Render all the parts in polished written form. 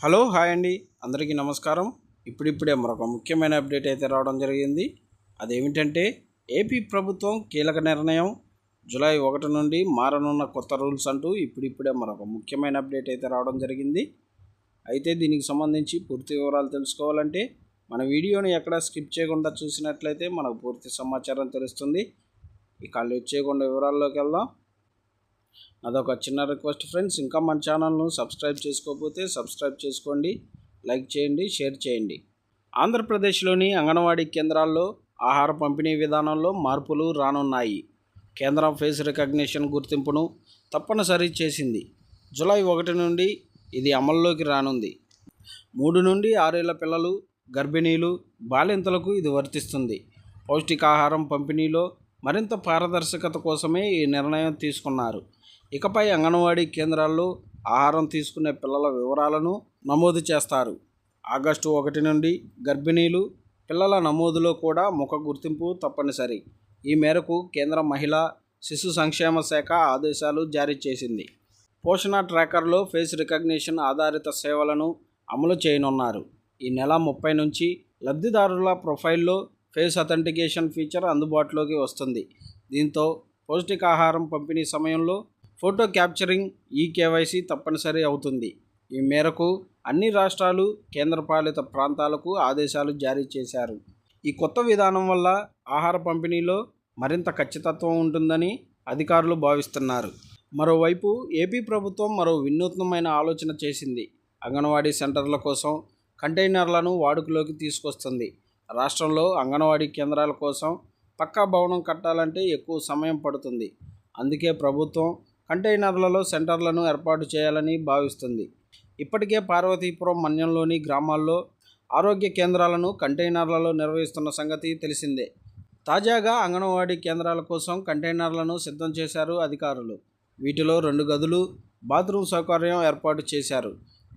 Hello hi అండి, అందరికీ నమస్కారం. ఇప్పుడిప్పుడే మరొక ముఖ్యమైన అప్డేట్ అయితే రావడం జరిగింది. అదేమిటంటే ఏపీ ప్రభుత్వం కీలక నిర్ణయం, జూలై 1 నుండి మారనున్న కొత్త రూల్స్ అంటూ ఇప్పుడిప్పుడే మరొక ముఖ్యమైన అప్డేట్ అయితే రావడం జరిగింది. అయితే దీనికి సంబంధించి పూర్తి వివరాలు తెలుసుకోవాలంటే మన వీడియోని ఎక్కడ స్కిప్ చేయకుండా చూసినట్లయితే మనకు పూర్తి సమాచారం తెలుస్తుంది. ఇక లేట్ చేయకుండా వివరాల్లోకి వెళ్దాం. అదొక చిన్న రిక్వెస్ట్ ఫ్రెండ్స్, ఇంకా మన ఛానల్ను సబ్స్క్రైబ్ చేసుకోకపోతే సబ్స్క్రైబ్ చేసుకోండి, లైక్ చేయండి, షేర్ చేయండి. ఆంధ్రప్రదేశ్లోని అంగన్వాడీ కేంద్రాల్లో ఆహార పంపిణీ విధానంలో మార్పులు రానున్నాయి. కేంద్రం ఫేస్ రికగ్నిషన్ గుర్తింపును తప్పనిసరి చేసింది. జూలై 1 నుండి ఇది అమల్లోకి రానుంది. 3 నుండి 6 ఏళ్ల పిల్లలు, గర్భిణీలు, బాలింతలకు ఇది వర్తిస్తుంది. పౌష్టికాహారం పంపిణీలో మరింత పారదర్శకత కోసమే ఈ నిర్ణయం తీసుకున్నారు. ఇకపై అంగన్వాడీ కేంద్రాల్లో ఆహారం తీసుకునే పిల్లల వివరాలను నమోదు చేస్తారు. ఆగస్టు 1 నుండి గర్భిణీలు, పిల్లల నమోదులో కూడా ముఖ గుర్తింపు తప్పనిసరి. ఈ మేరకు కేంద్ర మహిళా శిశు సంక్షేమ శాఖ ఆదేశాలు జారీ చేసింది. పోషణ ట్రాకర్లో ఫేస్ రికగ్నిషన్ ఆధారిత సేవలను అమలు చేయనున్నారు. ఈ నెల 30 నుంచి లబ్ధిదారుల ప్రొఫైల్లో ఫేస్ అథెంటికేషన్ ఫీచర్ అందుబాటులోకి వస్తుంది. దీంతో పౌష్టికాహారం పంపిణీ సమయంలో ఫోటో క్యాప్చరింగ్, ఈకేవైసీ తప్పనిసరి అవుతుంది. ఈ మేరకు అన్ని రాష్ట్రాలు, కేంద్రపాలిత ప్రాంతాలకు ఆదేశాలు జారీ చేశారు. ఈ కొత్త విధానం వల్ల ఆహార పంపిణీలో మరింత ఖచ్చితత్వం ఉంటుందని అధికారులు భావిస్తున్నారు. మరోవైపు ఏపీ ప్రభుత్వం మరో వినూత్నమైన ఆలోచన చేసింది. అంగన్వాడీ సెంటర్ల కోసం కంటైనర్లను వాడుకలోకి తీసుకొస్తుంది. రాష్ట్రంలో అంగన్వాడీ కేంద్రాల కోసం పక్కా భవనం కట్టాలంటే ఎక్కువ సమయం పడుతుంది. అందుకే ప్రభుత్వం కంటైనర్లలో సెంటర్లను ఏర్పాటు చేయాలని భావిస్తుంది. ఇప్పటికే పార్వతీపురం మన్యంలోని గ్రామాల్లో ఆరోగ్య కేంద్రాలను కంటైనర్లలో నిర్వహిస్తున్న సంగతి తెలిసిందే. తాజాగా అంగన్వాడీ కేంద్రాల కోసం కంటైనర్లను సిద్ధం చేశారు అధికారులు. వీటిలో 2 గదులు, బాత్రూమ్ సౌకర్యం ఏర్పాటు చేశారు.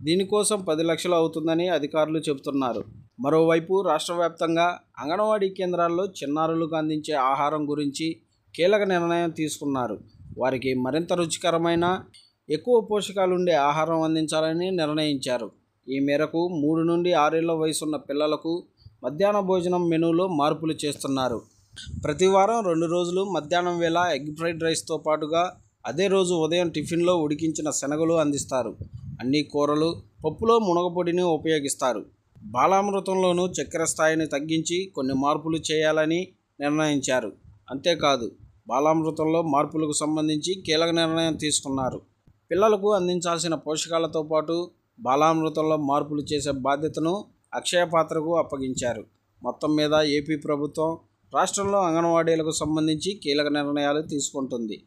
దీనికోసం 10 లక్షలు అవుతుందని అధికారులు చెబుతున్నారు. మరోవైపు రాష్ట్ర వ్యాప్తంగా అంగన్వాడీ కేంద్రాల్లో చిన్నారులకు అందించే ఆహారం గురించి కీలక నిర్ణయం తీసుకున్నారు. వారికి మరింత రుచికరమైన, ఎక్కువ పోషకాలుండే ఆహారం అందించాలని నిర్ణయించారు. ఈ మేరకు 3 నుండి 6 ఏళ్ల వయసున్న పిల్లలకు మధ్యాహ్న భోజనం మెనూలో మార్పులు చేస్తున్నారు. ప్రతి వారం 2 రోజులు మధ్యాహ్నం వేళ ఎగ్ ఫ్రైడ్ రైస్తో పాటుగా అదే రోజు ఉదయం టిఫిన్లో ఉడికించిన శనగలు అందిస్తారు. అన్ని కూరలు, పప్పులో మునగపొడిని ఉపయోగిస్తారు. బాలామృతంలోనూ చక్కెర స్థాయిని తగ్గించి కొన్ని మార్పులు చేయాలని నిర్ణయించారు. అంతేకాదు, బాలామృతంలో మార్పులకు సంబంధించి కీలక నిర్ణయం తీసుకున్నారు. పిల్లలకు అందించాల్సిన పోషకాలతో పాటు బాలామృతంలో మార్పులు చేసే బాధ్యతను అక్షయ పాత్రకు అప్పగించారు. మొత్తం మీద ఏపీ ప్రభుత్వం రాష్ట్రంలో అంగన్వాడీలకు సంబంధించి కీలక నిర్ణయాలు తీసుకుంటుంది.